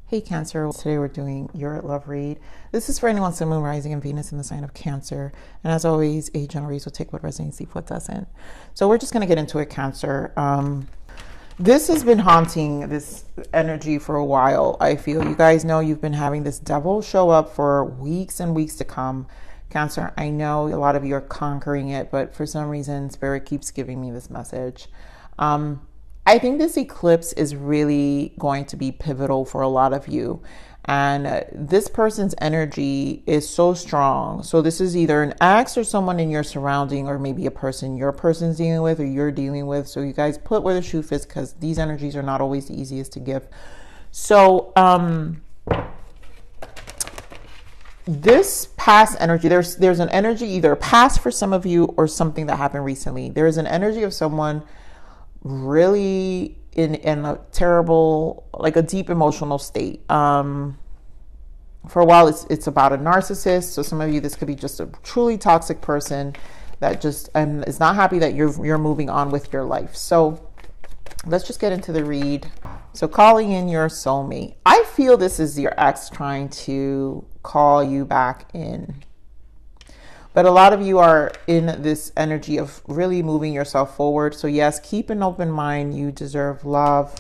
Hey Cancer, today we're doing your love read. This is for anyone Sun, Moon, Rising, and Venus in the sign of Cancer. And as always, a general read will take what resonates, leave what doesn't. So we're just going to get into it, Cancer. This has been haunting this energy for a while, I feel. You guys know you've been having this devil show up for weeks and weeks to come. Cancer, I know a lot of you are conquering it, but for some reason, Spirit keeps giving me this message. I think this eclipse is really going to be pivotal for a lot of you. And this person's energy is so strong. So this is either an ex or someone in your surrounding, or maybe a person your person's dealing with or you're dealing with. So you guys put where the shoe fits, because these energies are not always the easiest to give. So this past energy, there's an energy, either past for some of you or something that happened recently. There is an energy of someone really in a terrible, like a deep emotional state. For a while, it's about a narcissist. So some of you, this could be just a truly toxic person that just is not happy that you're moving on with your life. So let's just get into the read. So calling in your soulmate. I feel this is your ex trying to call you back in. But a lot of you are in this energy of really moving yourself forward. So yes, keep an open mind. You deserve love.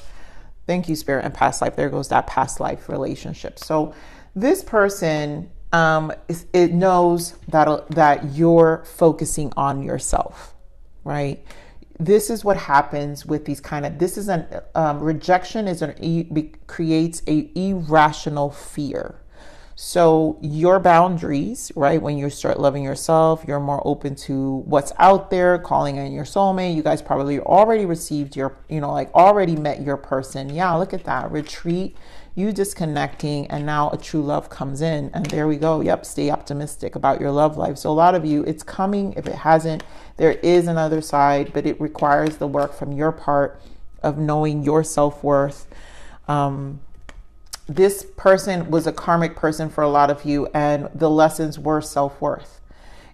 Thank you, Spirit. And past life. There goes that past life relationship. So this person, it knows that you're focusing on yourself, right? This is what happens with these kind of, this is rejection creates a irrational fear. So your boundaries, right? When you start loving yourself, you're more open to what's out there, calling in your soulmate. You guys probably already received your, already met your person. Yeah, look at that. Retreat, you disconnecting, and now a true love comes in. And there we go. Yep, stay optimistic about your love life. So a lot of you, it's coming. If it hasn't, there is another side, but it requires the work from your part of knowing your self-worth. This person was a karmic person for a lot of you, and the lessons were self-worth.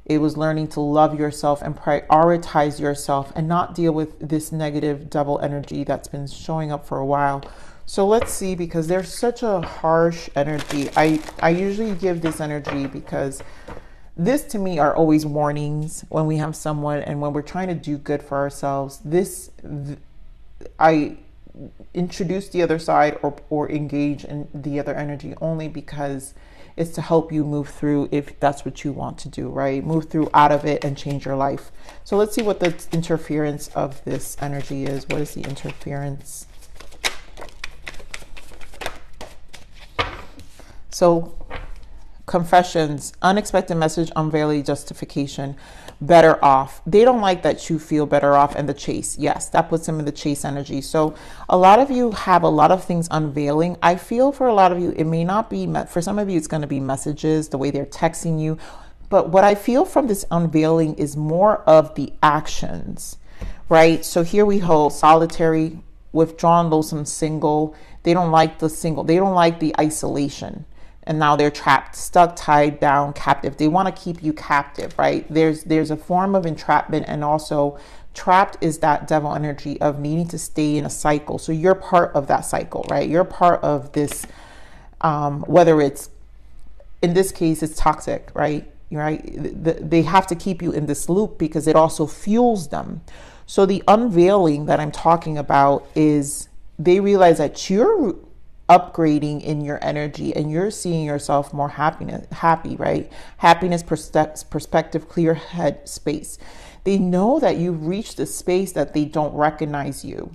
It was learning to love yourself and prioritize yourself and not deal with this negative double energy that's been showing up for a while. So let's see, because there's such a harsh energy. I usually give this energy because this to me are always warnings when we have someone and when we're trying to do good for ourselves. I introduce the other side or engage in the other energy only because it's to help you move through, if that's what you want to do, right? Move through out of it and change your life. So let's see what the interference of this energy is. What is the interference? So confessions, unexpected message, unveiling justification, better off. They don't like that you feel better off, and the chase. Yes, that puts them in the chase energy. So a lot of you have a lot of things unveiling. I feel for a lot of you, it may not be, for some of you, it's going to be messages, the way they're texting you. But what I feel from this unveiling is more of the actions, right? So here we hold solitary, withdrawn, lonesome, single. They don't like the single. They don't like the isolation. And now they're trapped, stuck, tied down, captive. They want to keep you captive, right? There's a form of entrapment, and also trapped is that devil energy of needing to stay in a cycle. So you're part of that cycle, right? You're part of this, whether it's, in this case, it's toxic, right? They have to keep you in this loop because it also fuels them. So the unveiling that I'm talking about is they realize that you're upgrading in your energy and you're seeing yourself more happy, right? Happiness, perspective, clear head space. They know that you've reached a space that they don't recognize you.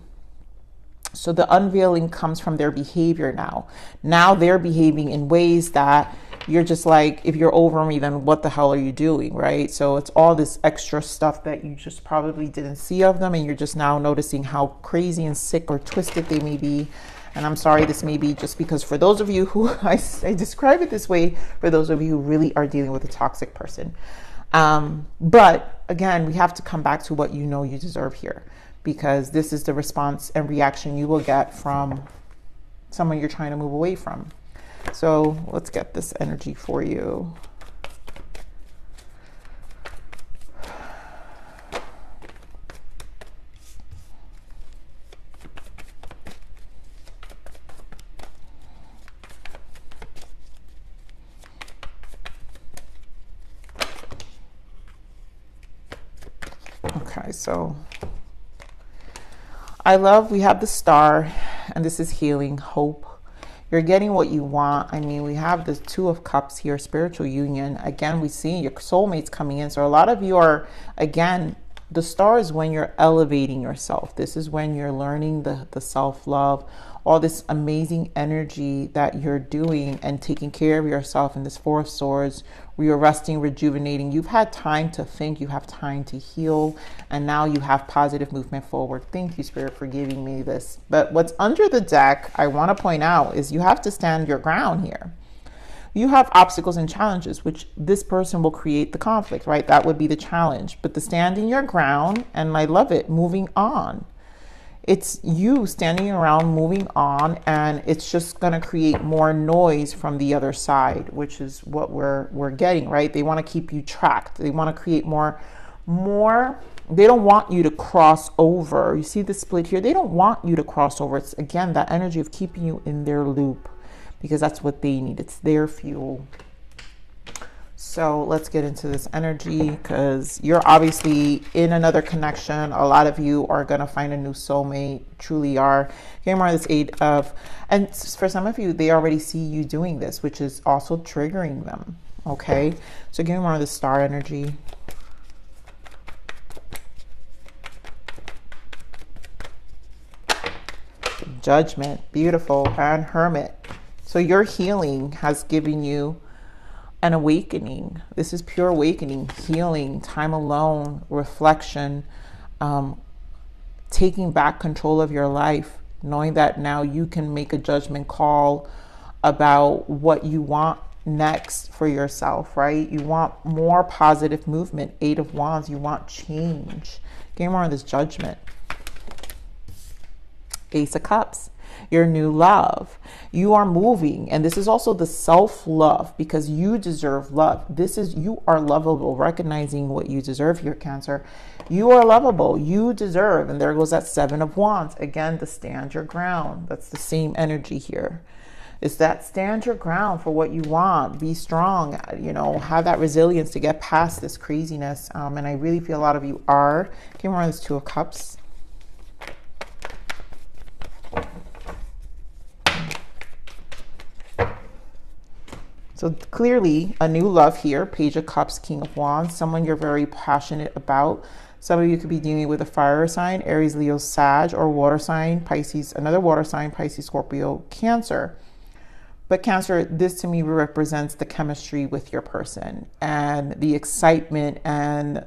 So the unveiling comes from their behavior now. Now they're behaving in ways that you're just like, if you're over me, then what the hell are you doing, right? So it's all this extra stuff that you just probably didn't see of them, and you're just now noticing how crazy and sick or twisted they may be. And I'm sorry, this may be just because for those of you who, I describe it this way, for those of you who really are dealing with a toxic person. But again, we have to come back to what you know you deserve here, because this is the response and reaction you will get from someone you're trying to move away from. So let's get this energy for you. guys. So I love, we have the star, and this is healing, hope. You're getting what you want. I mean, we have the Two of Cups here, spiritual union. Again, we see your soulmates coming in. So a lot of you are, again, the star is when you're elevating yourself. This is when you're learning the self-love, all this amazing energy that you're doing and taking care of yourself in this Four of Swords, where you're resting, rejuvenating. You've had time to think, you have time to heal, and now you have positive movement forward. Thank you, Spirit, for giving me this. But what's under the deck, I want to point out, is you have to stand your ground here. You have obstacles and challenges, which this person will create the conflict, right? That would be the challenge. But the standing your ground, and I love it, moving on. It's you standing around, moving on, and it's just going to create more noise from the other side, which is what we're getting, right? They want to keep you tracked. They want to create more. They don't want you to cross over. You see the split here? They don't want you to cross over. It's, again, that energy of keeping you in their loop, because that's what they need. It's their fuel. So let's get into this energy, because you're obviously in another connection. A lot of you are going to find a new soulmate, truly are. Here more this Eight of, and for some of you, they already see you doing this, which is also triggering them. Okay, so give me more of the star energy. Judgment, beautiful, and Hermit. So your healing has given you an awakening. This is pure awakening, healing, time alone, reflection, taking back control of your life, knowing that now you can make a judgment call about what you want next for yourself, right? You want more positive movement. Eight of Wands, you want change. Get more of this Judgment. Ace of Cups, your new love. You are moving, and this is also the self-love, because you deserve love. This is, you are lovable, recognizing what you deserve here, Cancer. You are lovable, you deserve, and there goes that Seven of Wands. Again, to stand your ground. That's the same energy here. It's that stand your ground for what you want. Be strong, you know, have that resilience to get past this craziness. And I really feel a lot of you are. Give me more of this Two of Cups. So clearly a new love here, Page of Cups, King of Wands, someone you're very passionate about. Some of you could be dealing with a fire sign, Aries, Leo, Sag, or water sign, Pisces, another water sign, Pisces, Scorpio, Cancer. But Cancer, this to me represents the chemistry with your person and the excitement and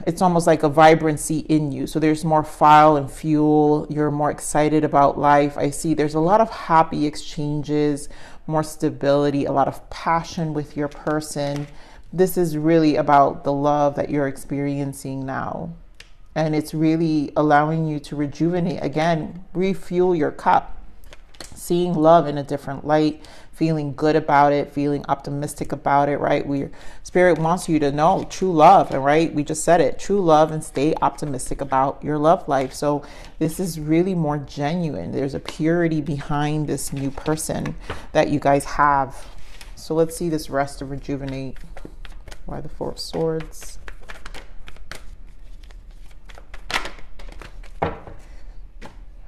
it's almost like a vibrancy in you. So there's more fire and fuel. You're more excited about life. I see there's a lot of happy exchanges, more stability, a lot of passion with your person. This is really about the love that you're experiencing now. And it's really allowing you to rejuvenate, again, refuel your cup, seeing love in a different light, feeling good about it, feeling optimistic about it, right? Spirit wants you to know true love, and right, we just said it, true love, and stay optimistic about your love life. So this is really more genuine. There's a purity behind this new person that you guys have. So let's see this rest to rejuvenate. Why the Four of Swords?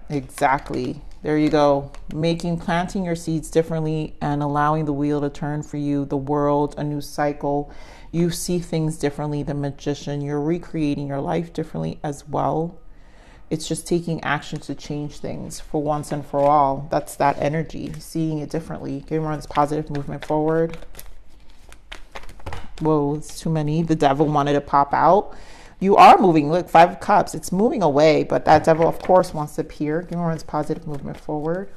Exactly. There you go. Planting your seeds differently and allowing the wheel to turn for you, the world, a new cycle. You see things differently. The Magician, you're recreating your life differently as well. It's just taking action to change things for once and for all. That's that energy, seeing it differently. Getting more of this positive movement forward. Whoa, it's too many. The Devil wanted to pop out. You are moving. Look, Five of Cups. It's moving away, but that Devil, of course, wants to appear. Give me more of this positive movement forward.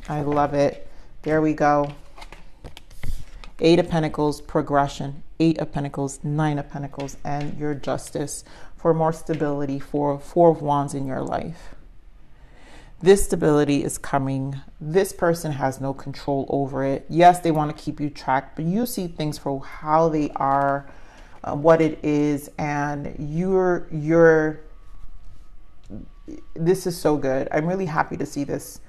I love it. There we go. Eight of Pentacles, progression. Eight of Pentacles, Nine of Pentacles, and your Justice for more stability, for Four of Wands in your life. This stability is coming. This person has no control over it. Yes, they want to keep you tracked, but you see things for how they are, what it is, and this is so good. I'm really happy to see this,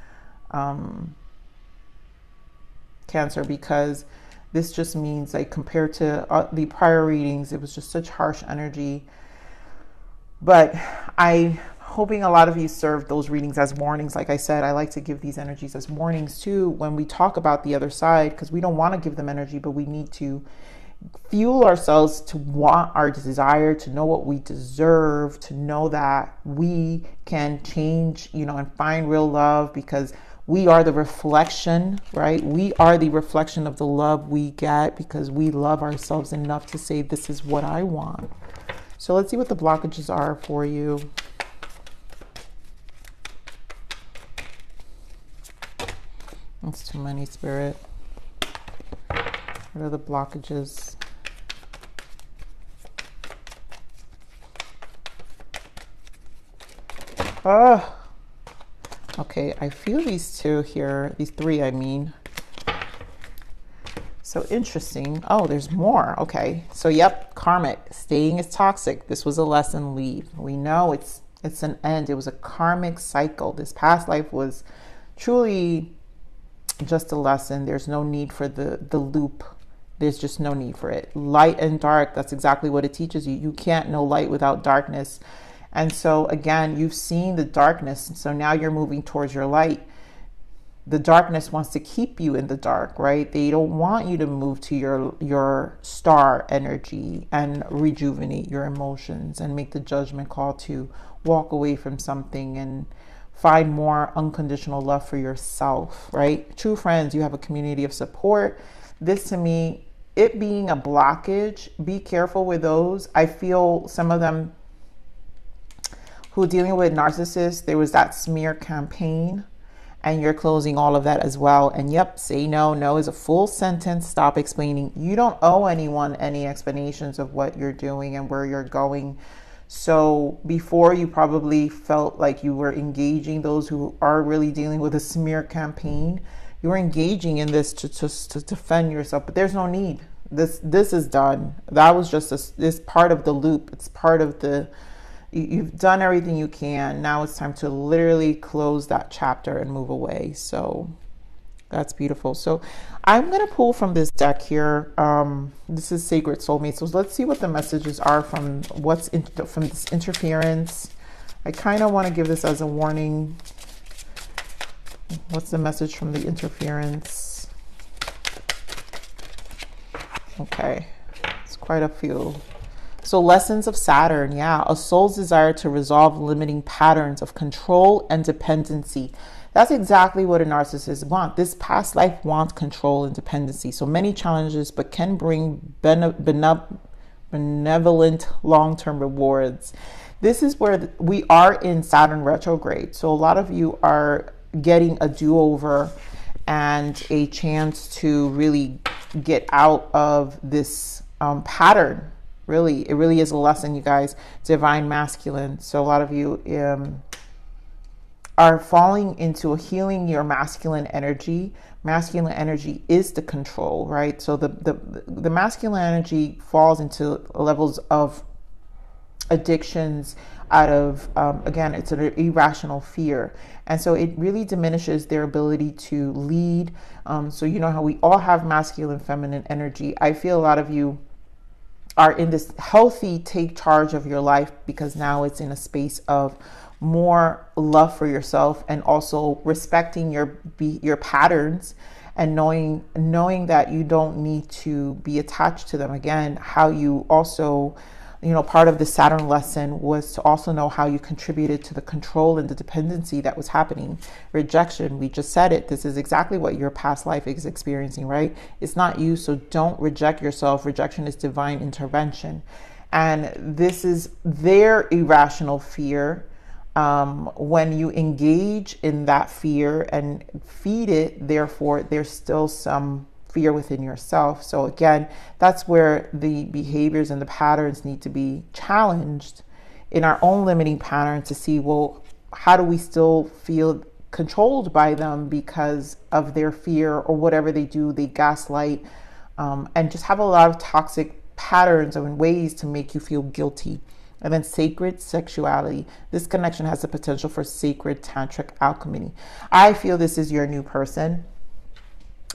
Cancer, because This just means, like, compared to the prior readings, it was just such harsh energy. But I'm hoping a lot of you served those readings as warnings. Like I said, I like to give these energies as warnings too when we talk about the other side, because we don't want to give them energy, but we need to fuel ourselves to want our desire, to know what we deserve, to know that we can change, and find real love, because we are the reflection, right? We are the reflection of the love we get because we love ourselves enough to say, this is what I want. So let's see what the blockages are for you. That's too many, Spirit. What are the blockages? Oh, okay. I feel these two here. These three, I mean. So interesting. Oh, there's more. Okay. So, yep, karmic. Staying is toxic. This was a lesson. Leave. We know it's an end. It was a karmic cycle. This past life was truly just a lesson. There's no need for the loop. There's just no need for it. Light and dark, that's exactly what it teaches you. You can't know light without darkness. And so again, you've seen the darkness. So now you're moving towards your light. The darkness wants to keep you in the dark, right? They don't want you to move to your star energy and rejuvenate your emotions and make the judgment call to walk away from something and find more unconditional love for yourself, right? True friends, you have a community of support. This, to me, it being a blockage, be careful with those. I feel some of them who are dealing with narcissists, there was that smear campaign, and you're closing all of that as well. And yep, say no. No is a full sentence. Stop explaining. You don't owe anyone any explanations of what you're doing and where you're going. So before, you probably felt like you were engaging those who are really dealing with a smear campaign. You were engaging in this to defend yourself, but there's no need. This is done. That was just this part of the loop. It's part of you've done everything you can. Now it's time to literally close that chapter and move away. So that's beautiful. So I'm going to pull from this deck here. This is Sacred Soulmate. So let's see what the messages are from from this interference. I kind of want to give this as a warning. What's the message from the interference? Okay, it's quite a few. So lessons of Saturn, yeah. A soul's desire to resolve limiting patterns of control and dependency. That's exactly what a narcissist wants. This past life wants control and dependency. So many challenges, but can bring benevolent long-term rewards. This is where we are in Saturn retrograde. So a lot of you are getting a do-over and a chance to really get out of this pattern. Really, it really is a lesson, you guys. Divine masculine. So a lot of you are falling into healing your masculine energy. Masculine energy is the control, right? So the masculine energy falls into levels of addictions out of, again, it's an irrational fear. And so it really diminishes their ability to lead. So you know how we all have masculine, feminine energy. I feel a lot of you are in this healthy take charge of your life, because now it's in a space of more love for yourself and also respecting your patterns and knowing that you don't need to be attached to them. Again, how you also, part of the Saturn lesson was to also know how you contributed to the control and the dependency that was happening. Rejection, we just said it. This is exactly what your past life is experiencing, right? It's not you, so don't reject yourself. Rejection is divine intervention. And this is their irrational fear. When you engage in that fear and feed it, therefore, there's still some fear within yourself. So again, that's where the behaviors and the patterns need to be challenged in our own limiting patterns to see, well, how do we still feel controlled by them because of their fear or whatever they do, they gaslight, and just have a lot of toxic patterns and ways to make you feel guilty. And then sacred sexuality. This connection has the potential for sacred tantric alchemy. I feel this is your new person.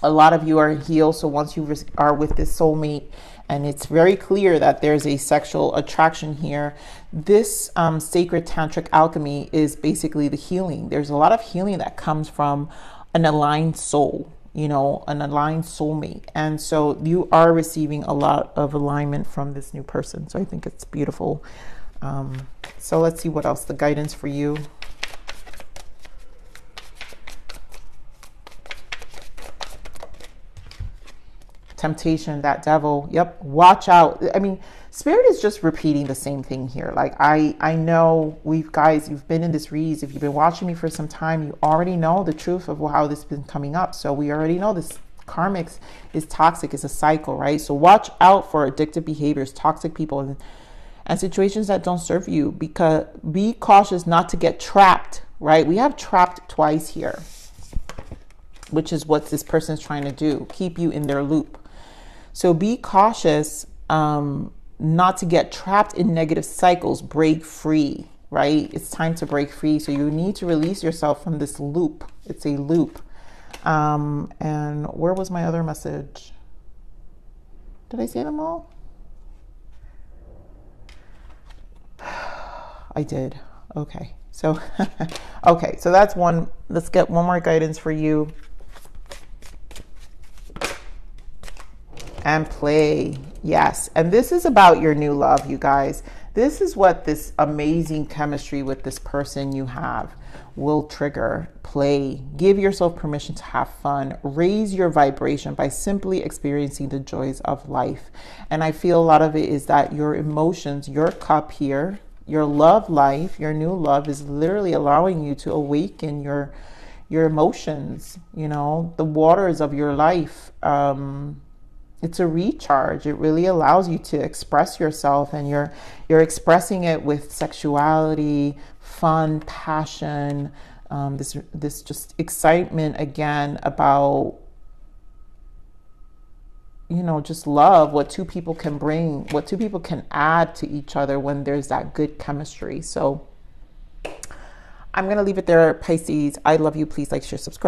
A lot of you are healed. So once you are with this soulmate, and it's very clear that there's a sexual attraction here, this sacred tantric alchemy is basically the healing. There's a lot of healing that comes from an aligned soul, you know, an aligned soulmate. And so you are receiving a lot of alignment from this new person. So I think it's beautiful. So let's see what else, the guidance for you. Temptation, that devil. Yep. Watch out. I mean, Spirit is just repeating the same thing here. Like, I know you've been in this reads. If you've been watching me for some time, you already know the truth of how this has been coming up. So we already know this karmics is toxic, it's a cycle, right? So watch out for addictive behaviors, toxic people, and situations that don't serve you, because be cautious not to get trapped, right? We have trapped twice here, which is what this person is trying to do, keep you in their loop. So be cautious not to get trapped in negative cycles. Break free, right? It's time to break free. So you need to release yourself from this loop. It's a loop. And where was my other message? Did I say them all? I did. Okay. So, okay. So that's one. Let's get one more guidance for you. And play. Yes. And this is about your new love, you guys. This is what this amazing chemistry with this person you have will trigger. Play. Give yourself permission to have fun. Raise your vibration by simply experiencing the joys of life. And I feel a lot of it is that your emotions, your cup here, your love life, your new love is literally allowing you to awaken your emotions, you know, the waters of your life. It's a recharge. It really allows you to express yourself, and you're expressing it with sexuality, fun, passion, this just excitement again about, you know, just love, what two people can bring, what two people can add to each other when there's that good chemistry. So I'm going to leave it there, Pisces. I love you. Please like, share, subscribe.